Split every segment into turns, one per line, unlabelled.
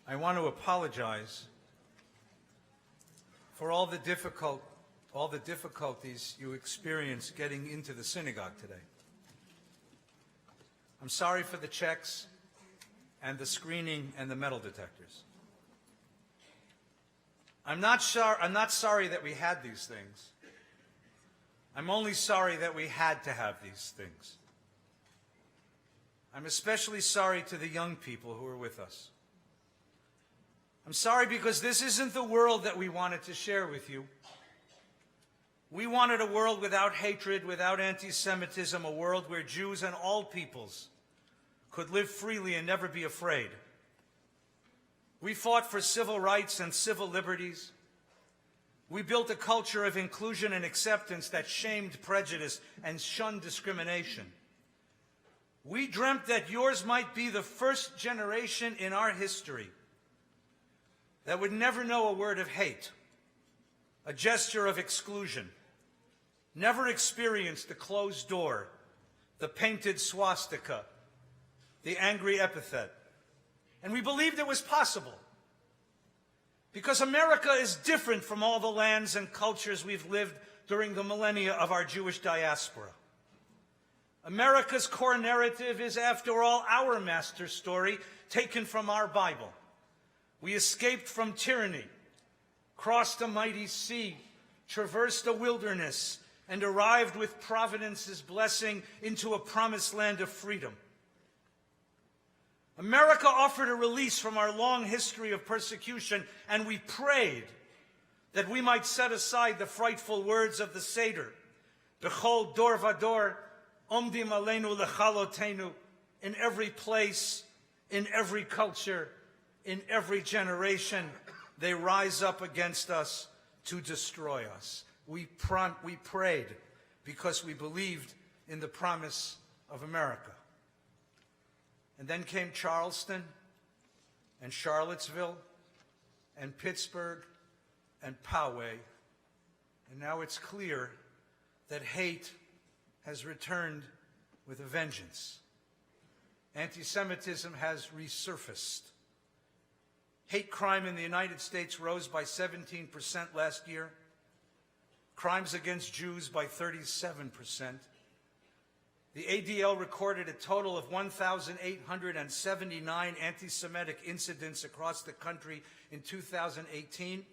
I want to apologize for all the difficulties you experienced getting into the synagogue today. I'm sorry for the checks and the screening and the metal detectors. I'm not sorry that we had these things. I'm only sorry that we had to have these things. I'm especially sorry to the young people who are with us. I'm sorry because this isn't the world that we wanted to share with you. We wanted a world without hatred, without anti-Semitism, a world where Jews and all peoples could live freely and never be afraid. We fought for civil rights and civil liberties. We built a culture of inclusion and acceptance that shamed prejudice and shunned discrimination. We dreamt that yours might be the first generation in our history that would never know a word of hate, a gesture of exclusion, never experienced the closed door, the painted swastika, the angry epithet. And we believed it was possible because America is different from all the lands and cultures we've lived during the millennia of our Jewish diaspora. America's core narrative is, after all, our master story taken from our Bible. We escaped from tyranny, crossed a mighty sea, traversed a wilderness, and arrived with providence's blessing into a promised land of freedom. America offered a release from our long history of persecution, and we prayed that we might set aside the frightful words of the Seder, B'chol dor vador, omdim aleinu lechalotenu, in every place, in every culture, in every generation, they rise up against us to destroy us. We prayed because we believed in the promise of America. And then came Charleston and Charlottesville and Pittsburgh and Poway. And now it's clear that hate has returned with a vengeance. Anti-Semitism has resurfaced. Hate crime in the United States rose by 17% last year. Crimes against Jews by 37%. The ADL recorded a total of 1,879 anti-Semitic incidents across the country in 2018,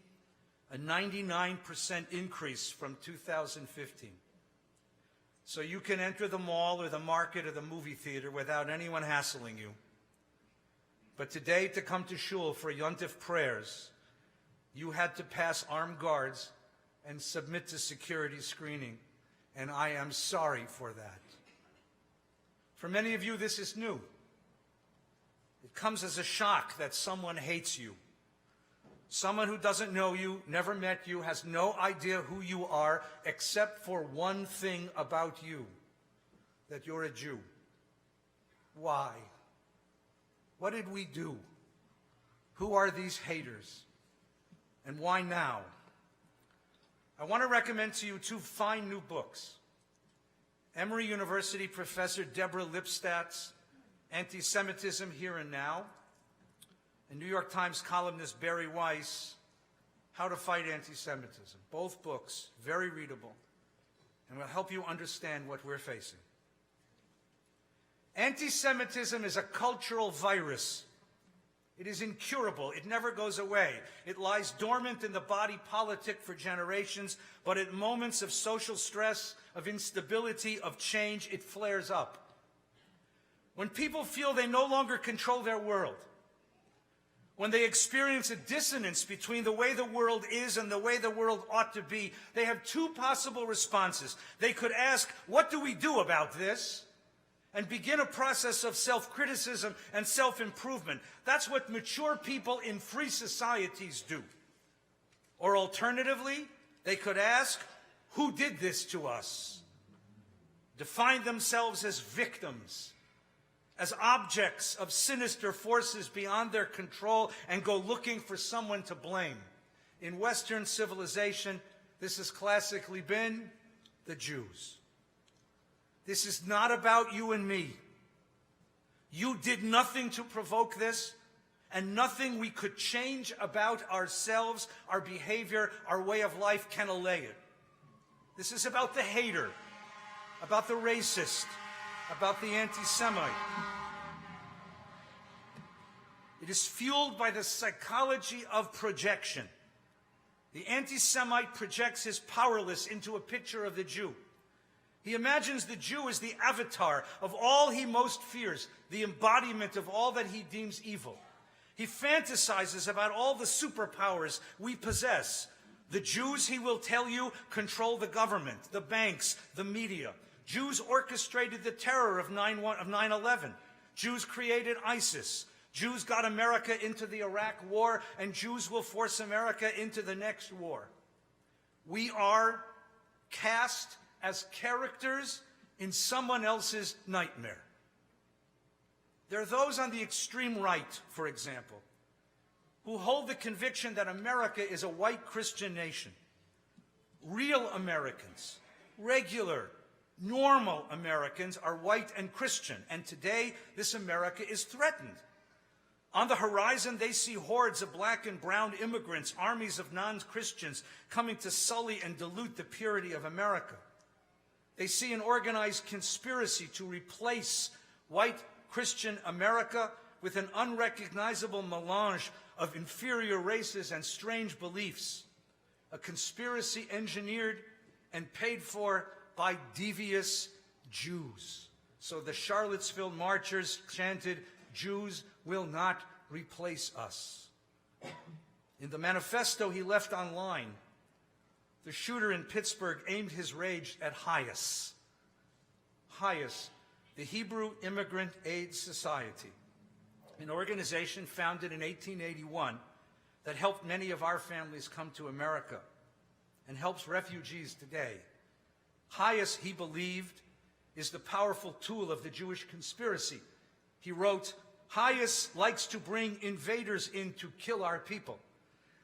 a 99% increase from 2015. So you can enter the mall or the market or the movie theater without anyone hassling you. But today, to come to shul for Yontif prayers, you had to pass armed guards and submit to security screening, and I am sorry for that. For many of you, this is new. It comes as a shock that someone hates you. Someone who doesn't know you, never met you, has no idea who you are, except for one thing about you, that you're a Jew. Why? What did we do? Who are these haters? And why now? I want to recommend to you two fine new books. Emory University professor Deborah Lipstadt's Anti-Semitism Here and Now, and New York Times columnist Barry Weiss, How to Fight Anti-Semitism. Both books, very readable, and will help you understand what we're facing. Anti-Semitism is a cultural virus. It is incurable. It never goes away. It lies dormant in the body politic for generations, but at moments of social stress, of instability, of change, it flares up. When people feel they no longer control their world, when they experience a dissonance between the way the world is and the way the world ought to be, they have two possible responses. They could ask, what do we do about this? And begin a process of self-criticism and self-improvement. That's what mature people in free societies do. Or alternatively, they could ask, who did this to us? Define themselves as victims, as objects of sinister forces beyond their control, and go looking for someone to blame. In Western civilization, this has classically been the Jews. This is not about you and me. You did nothing to provoke this, and nothing we could change about ourselves, our behavior, our way of life can allay it. This is about the hater, about the racist, about the anti-Semite. It is fueled by the psychology of projection. The anti-Semite projects his powerlessness into a picture of the Jew. He imagines the Jew as the avatar of all he most fears, the embodiment of all that he deems evil. He fantasizes about all the superpowers we possess. The Jews, he will tell you, control the government, the banks, the media. Jews orchestrated the terror of 9/11. Jews created ISIS. Jews got America into the Iraq War, and Jews will force America into the next war. We are cast as characters in someone else's nightmare. There are those on the extreme right, for example, who hold the conviction that America is a white Christian nation. Real Americans, regular, normal Americans are white and Christian, and today this America is threatened. On the horizon, they see hordes of black and brown immigrants, armies of non-Christians coming to sully and dilute the purity of America. They see an organized conspiracy to replace white Christian America with an unrecognizable melange of inferior races and strange beliefs, a conspiracy engineered and paid for by devious Jews. So the Charlottesville marchers chanted, "Jews will not replace us." In the manifesto he left online, the shooter in Pittsburgh aimed his rage at HIAS. HIAS, the Hebrew Immigrant Aid Society, an organization founded in 1881 that helped many of our families come to America and helps refugees today. HIAS, he believed, is the powerful tool of the Jewish conspiracy. He wrote, "HIAS likes to bring invaders in to kill our people.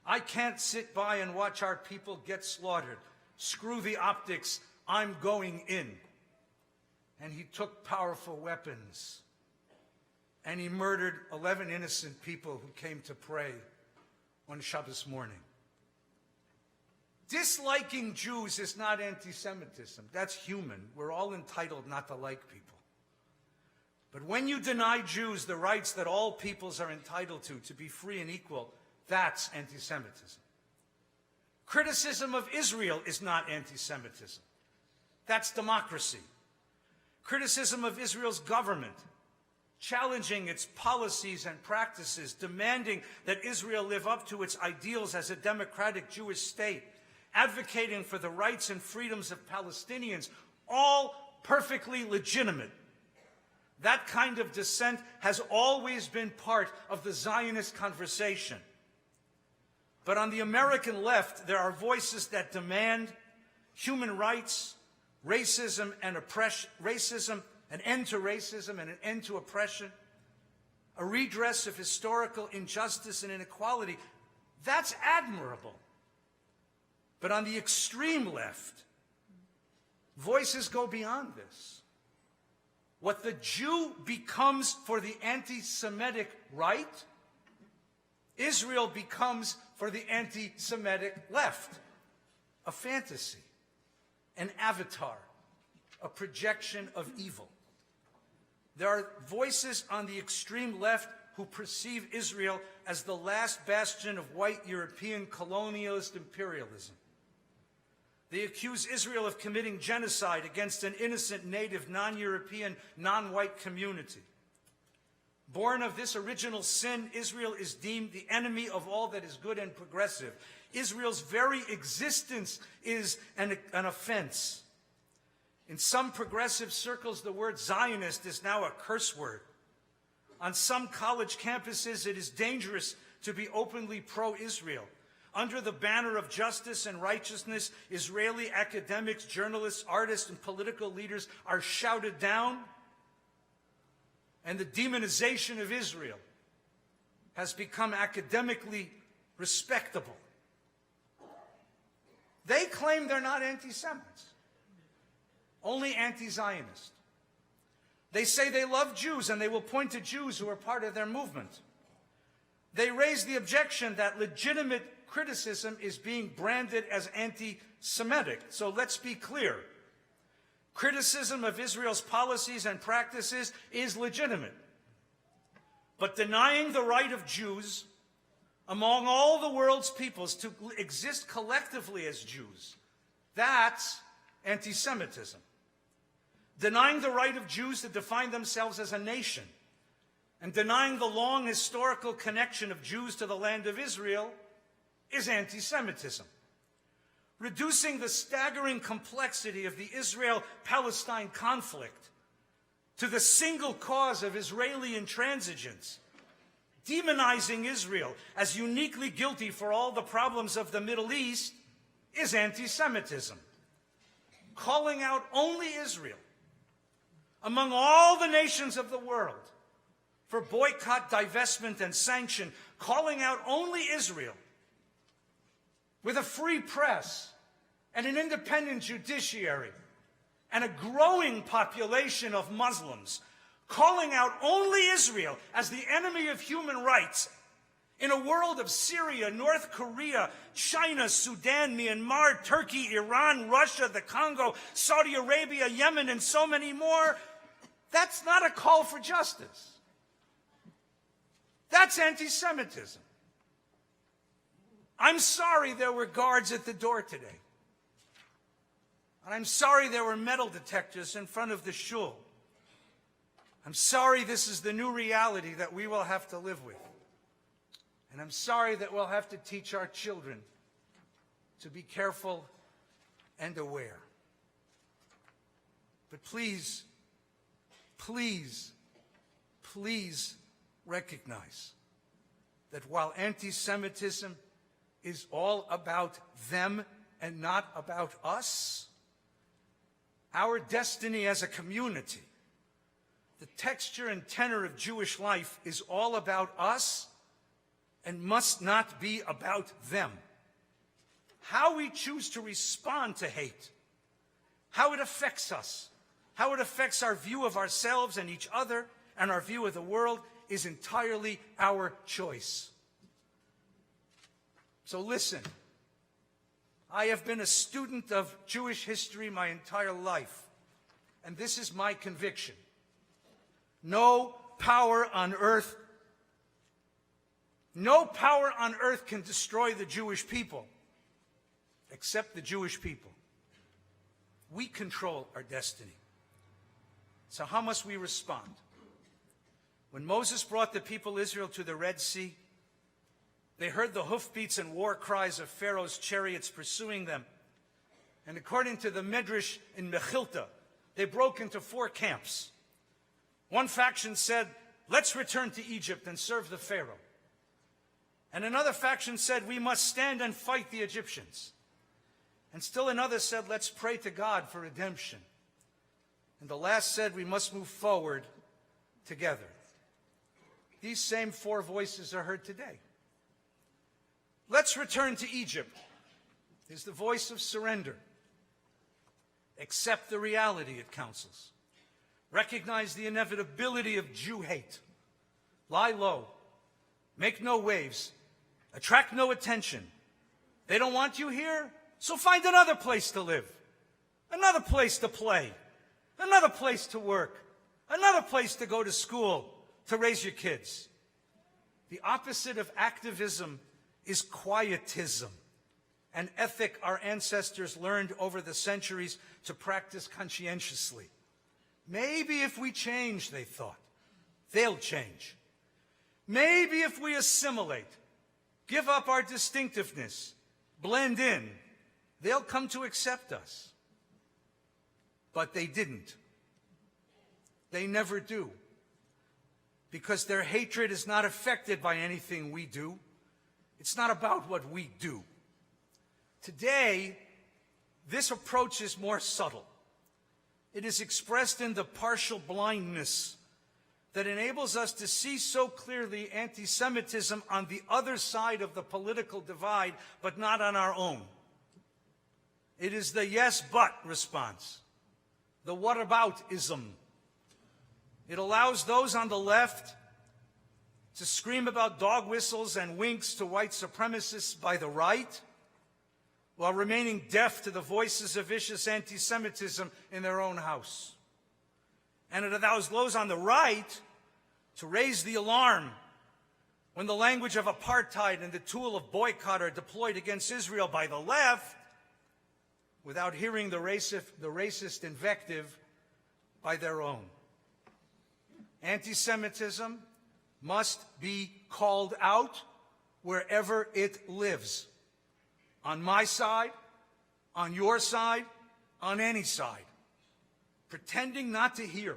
I can't sit by and watch our people get slaughtered. Screw the optics, I'm going in." And he took powerful weapons, and he murdered 11 innocent people who came to pray on Shabbos morning. Disliking Jews is not anti-Semitism. That's human. We're all entitled not to like people. But when you deny Jews the rights that all peoples are entitled to be free and equal, that's anti-Semitism. Criticism of Israel is not anti-Semitism. That's democracy. Criticism of Israel's government, challenging its policies and practices, demanding that Israel live up to its ideals as a democratic Jewish state, advocating for the rights and freedoms of Palestinians, all perfectly legitimate. That kind of dissent has always been part of the Zionist conversation. But on the American left, there are voices that demand human rights, racism and oppression, an end to racism and an end to oppression, a redress of historical injustice and inequality. That's admirable. But on the extreme left, voices go beyond this. What the Jew becomes for the anti-Semitic right, Israel becomes for the anti-Semitic left. A fantasy, an avatar, a projection of evil. There are voices on the extreme left who perceive Israel as the last bastion of white European colonialist imperialism. They accuse Israel of committing genocide against an innocent native, non-European, non-white community. Born of this original sin, Israel is deemed the enemy of all that is good and progressive. Israel's very existence is an offense. In some progressive circles, the word Zionist is now a curse word. On some college campuses, it is dangerous to be openly pro-Israel. Under the banner of justice and righteousness, Israeli academics, journalists, artists, and political leaders are shouted down, and the demonization of Israel has become academically respectable. They claim they're not anti-Semites, only anti-Zionist. They say they love Jews, and they will point to Jews who are part of their movement. They raise the objection that legitimate criticism is being branded as anti-Semitic. So let's be clear. Criticism of Israel's policies and practices is legitimate. But denying the right of Jews among all the world's peoples to exist collectively as Jews, that's anti-Semitism. Denying the right of Jews to define themselves as a nation and denying the long historical connection of Jews to the land of Israel is anti-Semitism. Reducing the staggering complexity of the Israel-Palestine conflict to the single cause of Israeli intransigence, demonizing Israel as uniquely guilty for all the problems of the Middle East, is anti-Semitism. Calling out only Israel among all the nations of the world for boycott, divestment, and sanction, calling out only Israel with a free press and an independent judiciary and a growing population of Muslims, calling out only Israel as the enemy of human rights in a world of Syria, North Korea, China, Sudan, Myanmar, Turkey, Iran, Russia, the Congo, Saudi Arabia, Yemen, and so many more, that's not a call for justice. That's anti-Semitism. I'm sorry there were guards at the door today. And I'm sorry there were metal detectors in front of the shul. I'm sorry this is the new reality that we will have to live with. And I'm sorry that we'll have to teach our children to be careful and aware. But please, please, please recognize that while anti-Semitism is all about them and not about us, our destiny as a community, the texture and tenor of Jewish life is all about us and must not be about them. How we choose to respond to hate, how it affects us, how it affects our view of ourselves and each other and our view of the world is entirely our choice. So listen, I have been a student of Jewish history my entire life, and this is my conviction. No power on earth can destroy the Jewish people, except the Jewish people. We control our destiny. So how must we respond? When Moses brought the people of Israel to the Red Sea, they heard the hoofbeats and war cries of Pharaoh's chariots pursuing them. And according to the Midrash in Mechilta, they broke into 4 camps. One faction said, let's return to Egypt and serve the Pharaoh. And another faction said, we must stand and fight the Egyptians. And still another said, let's pray to God for redemption. And the last said, we must move forward together. These same 4 voices are heard today. Let's return to Egypt is the voice of surrender. Accept the reality it counsels. Recognize the inevitability of Jew hate. Lie low. Make no waves. Attract no attention. They don't want you here, so find another place to live. Another place to play. Another place to work. Another place to go to school, to raise your kids. The opposite of activism is quietism, an ethic our ancestors learned over the centuries to practice conscientiously. Maybe if we change, they thought, they'll change. Maybe if we assimilate, give up our distinctiveness, blend in, they'll come to accept us. But they didn't. They never do. Because their hatred is not affected by anything we do. It's not about what we do. Today, this approach is more subtle. It is expressed in the partial blindness that enables us to see so clearly anti-Semitism on the other side of the political divide, but not on our own. It is the yes, but response, the whataboutism. It allows those on the left to scream about dog whistles and winks to white supremacists by the right, while remaining deaf to the voices of vicious anti-Semitism in their own house. And it allows those on the right to raise the alarm when the language of apartheid and the tool of boycott are deployed against Israel by the left, without hearing the racist invective by their own. Anti-Semitism must be called out wherever it lives. On my side, on your side, on any side. Pretending not to hear,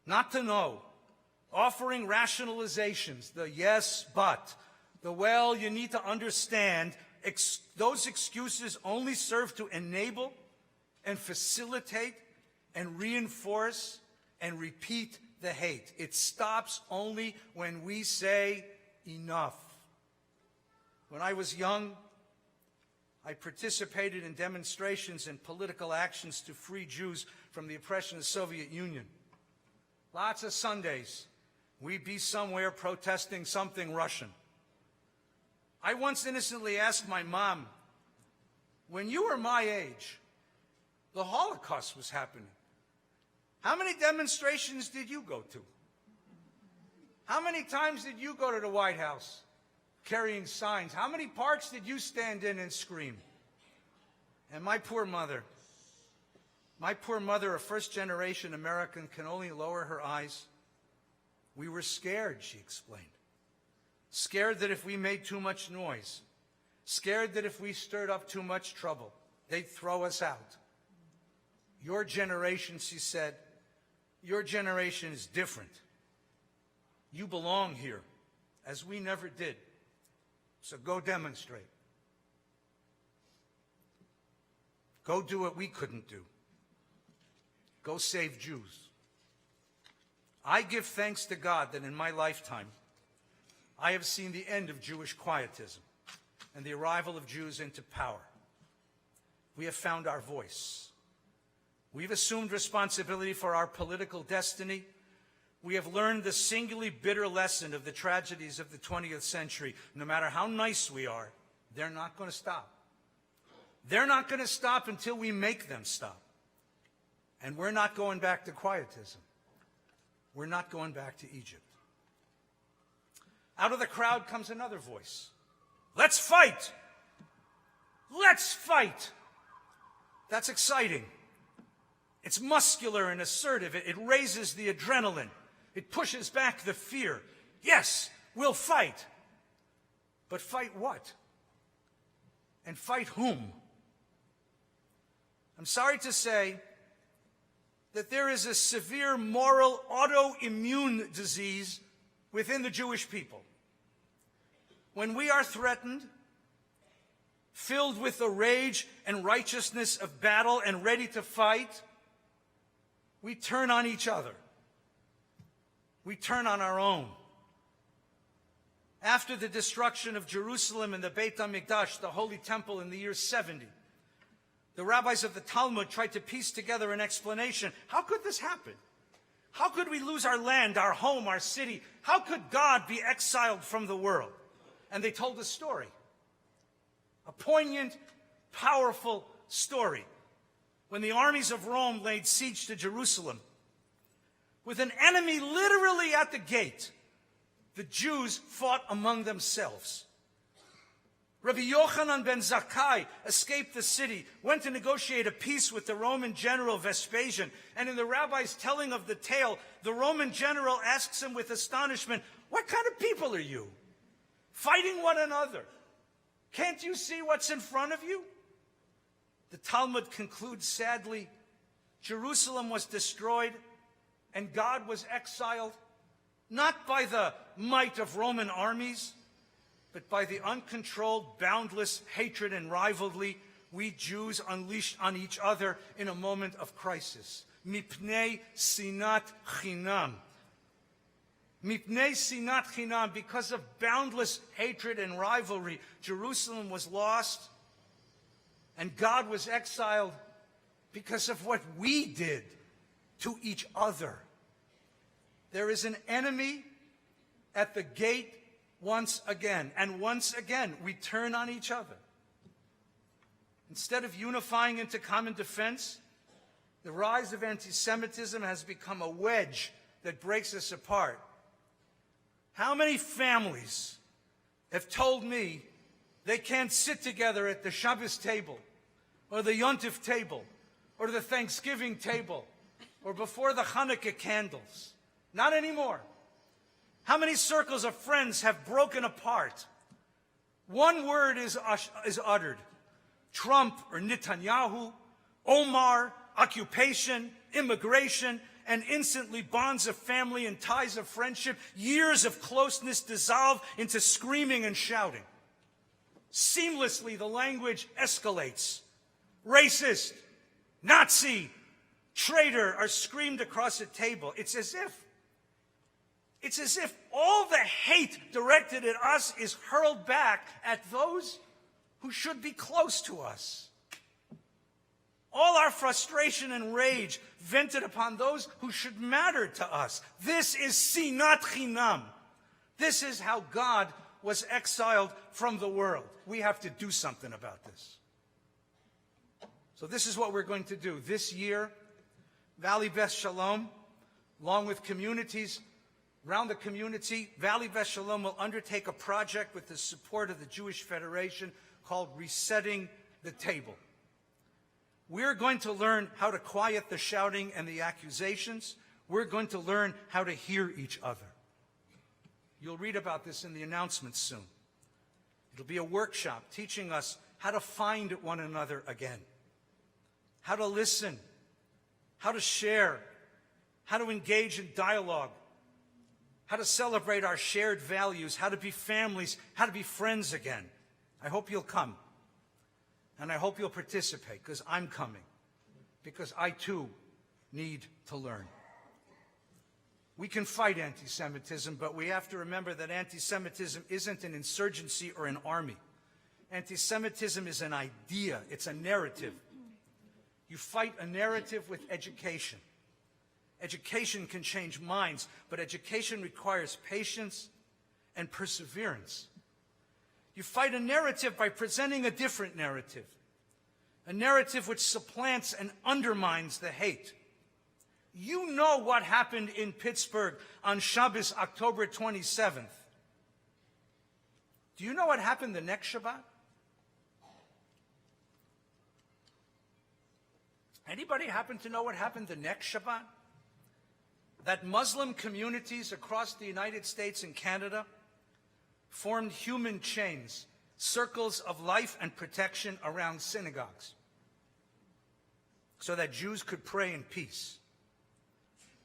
not to know, offering rationalizations, the yes, but, the well, you need to understand, those excuses only serve to enable and facilitate and reinforce and repeat the hate. It stops only when we say enough. When I was young, I participated in demonstrations and political actions to free Jews from the oppression of the Soviet Union. Lots of Sundays, we'd be somewhere protesting something Russian. I once innocently asked my mom, when you were my age, the Holocaust was happening. How many demonstrations did you go to? How many times did you go to the White House carrying signs? How many parks did you stand in and scream? And my poor mother, a first-generation American, can only lower her eyes. We were scared, she explained. Scared that if we made too much noise, scared that if we stirred up too much trouble, they'd throw us out. Your generation, she said, your generation is different. You belong here, as we never did. So go demonstrate. Go do what we couldn't do. Go save Jews. I give thanks to God that in my lifetime, I have seen the end of Jewish quietism and the arrival of Jews into power. We have found our voice. We've assumed responsibility for our political destiny. We have learned the singularly bitter lesson of the tragedies of the 20th century. No matter how nice we are, they're not going to stop. They're not going to stop until we make them stop. And we're not going back to quietism. We're not going back to Egypt. Out of the crowd comes another voice. Let's fight! Let's fight! That's exciting. It's muscular and assertive. It raises the adrenaline. It pushes back the fear. Yes, we'll fight. But fight what? And fight whom? I'm sorry to say that there is a severe moral autoimmune disease within the Jewish people. When we are threatened, filled with the rage and righteousness of battle and ready to fight, we turn on each other. We turn on our own. After the destruction of Jerusalem and the Beit HaMikdash, the Holy Temple, in the year 70, the rabbis of the Talmud tried to piece together an explanation. How could this happen? How could we lose our land, our home, our city? How could God be exiled from the world? And they told a story. A poignant, powerful story. When the armies of Rome laid siege to Jerusalem, with an enemy literally at the gate, the Jews fought among themselves. Rabbi Yochanan ben Zakkai escaped the city, went to negotiate a peace with the Roman general Vespasian, and in the rabbi's telling of the tale, the Roman general asks him with astonishment, "What kind of people are you? Fighting one another. Can't you see what's in front of you?" The Talmud concludes sadly, Jerusalem was destroyed and God was exiled, not by the might of Roman armies, but by the uncontrolled, boundless hatred and rivalry we Jews unleashed on each other in a moment of crisis. Mipnei sinat chinam. Mipnei sinat chinam, because of boundless hatred and rivalry, Jerusalem was lost, and God was exiled because of what we did to each other. There is an enemy at the gate once again. And once again, we turn on each other. Instead of unifying into common defense, the rise of anti-Semitism has become a wedge that breaks us apart. How many families have told me they can't sit together at the Shabbos table, or the Yontif table, or the Thanksgiving table, or before the Hanukkah candles? Not anymore. How many circles of friends have broken apart? One word is uttered. Trump or Netanyahu, Omar, occupation, immigration, and instantly bonds of family and ties of friendship, years of closeness dissolve into screaming and shouting. Seamlessly, the language escalates. Racist, Nazi, traitor are screamed across a table. It's as if all the hate directed at us is hurled back at those who should be close to us. All our frustration and rage vented upon those who should matter to us. This is sinat chinam. This is how God was exiled from the world. We have to do something about this. So this is what we're going to do. This year, Valley Beth Shalom, along with communities around the community, Valley Beth Shalom will undertake a project with the support of the Jewish Federation called Resetting the Table. We're going to learn how to quiet the shouting and the accusations. We're going to learn how to hear each other. You'll read about this in the announcements soon. It'll be a workshop teaching us how to find one another again, how to listen, how to share, how to engage in dialogue, how to celebrate our shared values, how to be families, how to be friends again. I hope you'll come. And I hope you'll participate, because I'm coming, because I too need to learn. We can fight anti-Semitism, but we have to remember that anti-Semitism isn't an insurgency or an army. Anti-Semitism is an idea, it's a narrative. You fight a narrative with education. Education can change minds, but education requires patience and perseverance. You fight a narrative by presenting a different narrative, a narrative which supplants and undermines the hate. You know what happened in Pittsburgh on Shabbos, October 27th. Do you know what happened the next Shabbat? Anybody happen to know what happened the next Shabbat? That Muslim communities across the United States and Canada formed human chains, circles of life and protection around synagogues, so that Jews could pray in peace.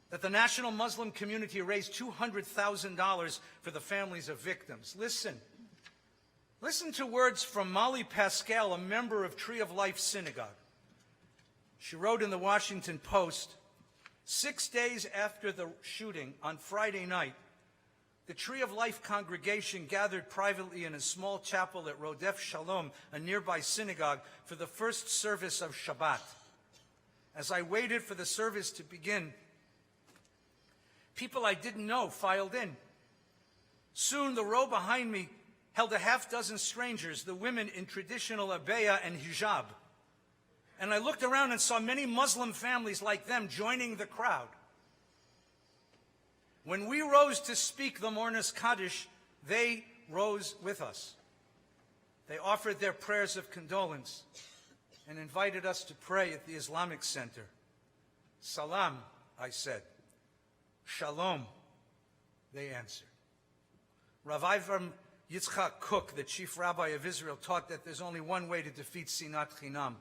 That the national Muslim community raised $200,000 for the families of victims. Listen to words from Molly Pascal, a member of Tree of Life Synagogue. She wrote in the Washington Post, 6 days after the shooting on Friday night, the Tree of Life congregation gathered privately in a small chapel at Rodef Shalom, a nearby synagogue, for the first service of Shabbat. As I waited for the service to begin, people I didn't know filed in. Soon the row behind me held a half-dozen strangers, the women in traditional abaya and hijab. And I looked around and saw many Muslim families like them joining the crowd. When we rose to speak the Mornis Kaddish, they rose with us. They offered their prayers of condolence and invited us to pray at the Islamic Center. Salam, I said. Shalom, they answered. Rav Avram Yitzchak Kook, the chief rabbi of Israel, taught that there's only one way to defeat sinat chinam,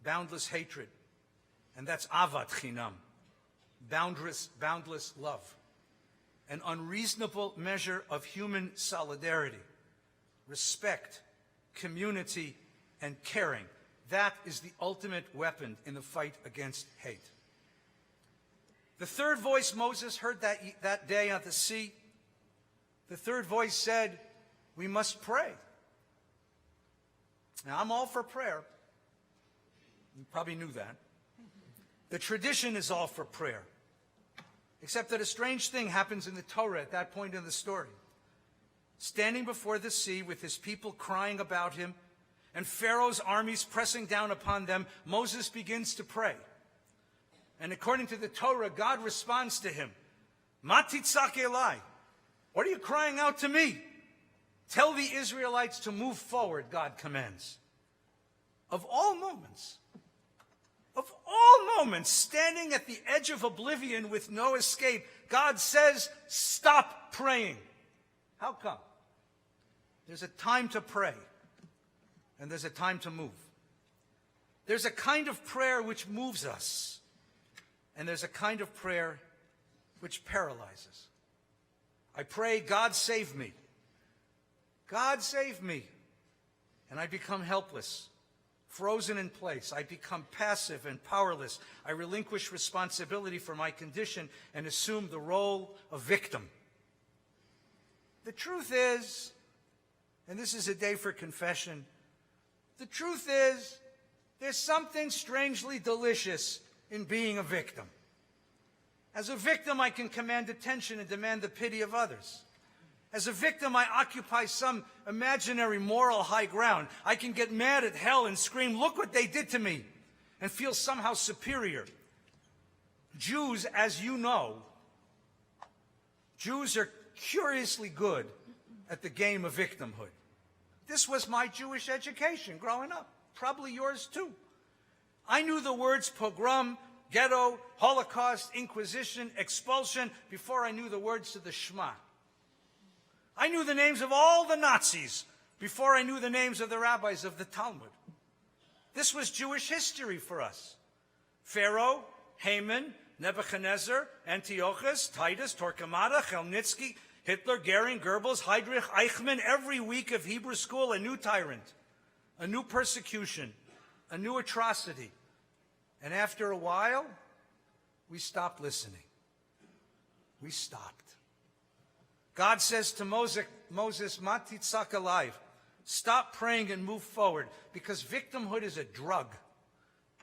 boundless hatred, and that's avat chinam, boundless love, an unreasonable measure of human solidarity, respect, community, and caring. That is the ultimate weapon in the fight against hate. The third voice Moses heard that day at the sea, the third voice said, we must pray. Now, I'm all for prayer. You probably knew that. The tradition is all for prayer. Except that a strange thing happens in the Torah at that point in the story. Standing before the sea with his people crying about him and Pharaoh's armies pressing down upon them, Moses begins to pray. And according to the Torah, God responds to him, "Ma titzak elai." What are you crying out to me? Tell the Israelites to move forward, God commands. Of all moments, standing at the edge of oblivion with no escape, God says, stop praying. How come? There's a time to pray, and there's a time to move. There's a kind of prayer which moves us, and there's a kind of prayer which paralyzes. I pray, God save me. God save me. And I become helpless, frozen in place. I become passive and powerless. I relinquish responsibility for my condition and assume the role of victim. The truth is, and this is a day for confession, the truth is, there's something strangely delicious in being a victim. As a victim, I can command attention and demand the pity of others. As a victim, I occupy some imaginary moral high ground. I can get mad at hell and scream, "Look what they did to me," and feel somehow superior. Jews, as you know, Jews are curiously good at the game of victimhood. This was my Jewish education growing up, probably yours too. I knew the words pogrom, ghetto, Holocaust, Inquisition, expulsion before I knew the words to the Shema. I knew the names of all the Nazis before I knew the names of the rabbis of the Talmud. This was Jewish history for us. Pharaoh, Haman, Nebuchadnezzar, Antiochus, Titus, Torquemada, Chelnitsky, Hitler, Goering, Goebbels, Heydrich, Eichmann. Every week of Hebrew school, a new tyrant, a new persecution, a new atrocity. And after a while, we stopped listening. We stopped. God says to Moses, "Ma titzak elai." Stop praying and move forward, because victimhood is a drug.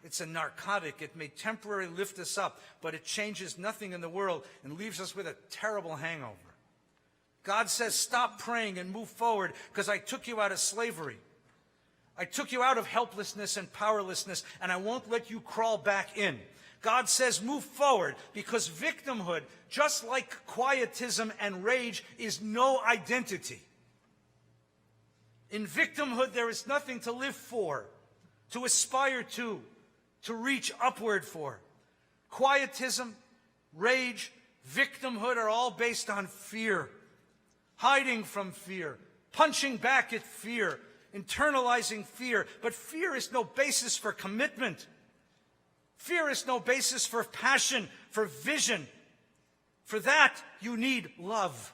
It's a narcotic. It may temporarily lift us up, but it changes nothing in the world and leaves us with a terrible hangover. God says, stop praying and move forward, because I took you out of slavery. I took you out of helplessness and powerlessness, and I won't let you crawl back in. God says, move forward, because victimhood, just like quietism and rage, is no identity. In victimhood, there is nothing to live for, to aspire to reach upward for. Quietism, rage, victimhood are all based on fear, hiding from fear, punching back at fear, internalizing fear. But fear is no basis for commitment. Fear is no basis for passion, for vision. For that, you need love.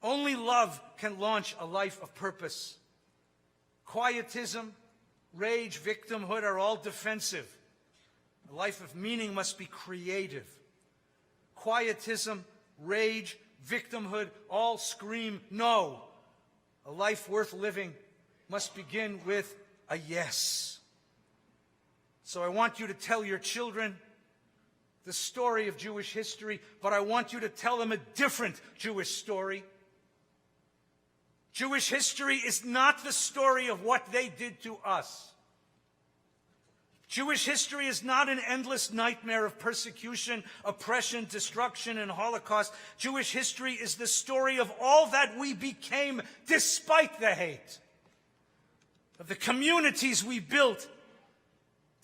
Only love can launch a life of purpose. Quietism, rage, victimhood are all defensive. A life of meaning must be creative. Quietism, rage, victimhood all scream no. A life worth living must begin with a yes. So I want you to tell your children the story of Jewish history, but I want you to tell them a different Jewish story. Jewish history is not the story of what they did to us. Jewish history is not an endless nightmare of persecution, oppression, destruction, and Holocaust. Jewish history is the story of all that we became despite the hate, of the communities we built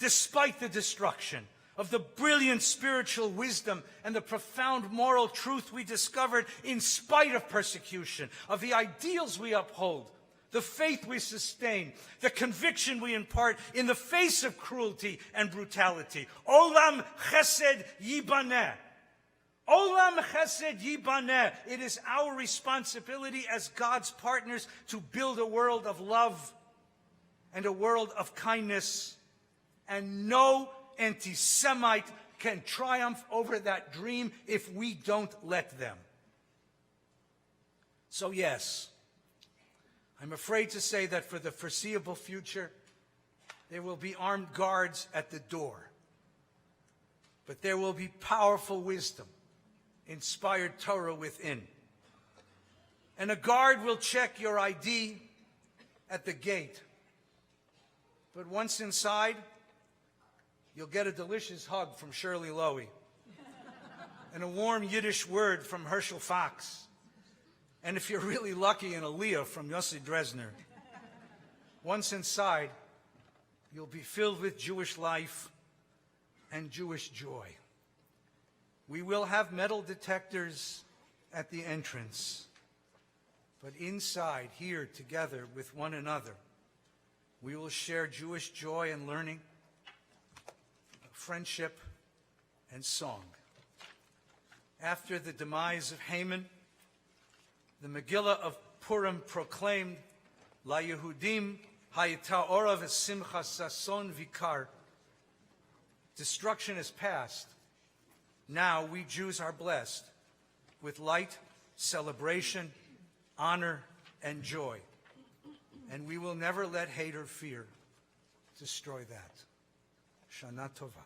despite the destruction, of the brilliant spiritual wisdom and the profound moral truth we discovered in spite of persecution, of the ideals we uphold, the faith we sustain, the conviction we impart in the face of cruelty and brutality. Olam chesed yibaneh. Olam chesed yibaneh. It is our responsibility as God's partners to build a world of love and a world of kindness. And no anti-Semite can triumph over that dream if we don't let them. So yes, I'm afraid to say that for the foreseeable future, there will be armed guards at the door. But there will be powerful wisdom inspired Torah within. And a guard will check your ID at the gate. But once inside, you'll get a delicious hug from Shirley Lowy and a warm Yiddish word from Herschel Fox. And if you're really lucky, an aliyah from Yossi Dresner. Once inside, you'll be filled with Jewish life and Jewish joy. We will have metal detectors at the entrance, but inside, here together with one another, we will share Jewish joy and learning, friendship, and song. After the demise of Haman, the Megillah of Purim proclaimed, La Yehudim hayita ora v'simcha sason vikar. Destruction is past. Now we Jews are blessed with light, celebration, honor, and joy. And we will never let hate or fear destroy that. Shana Tova.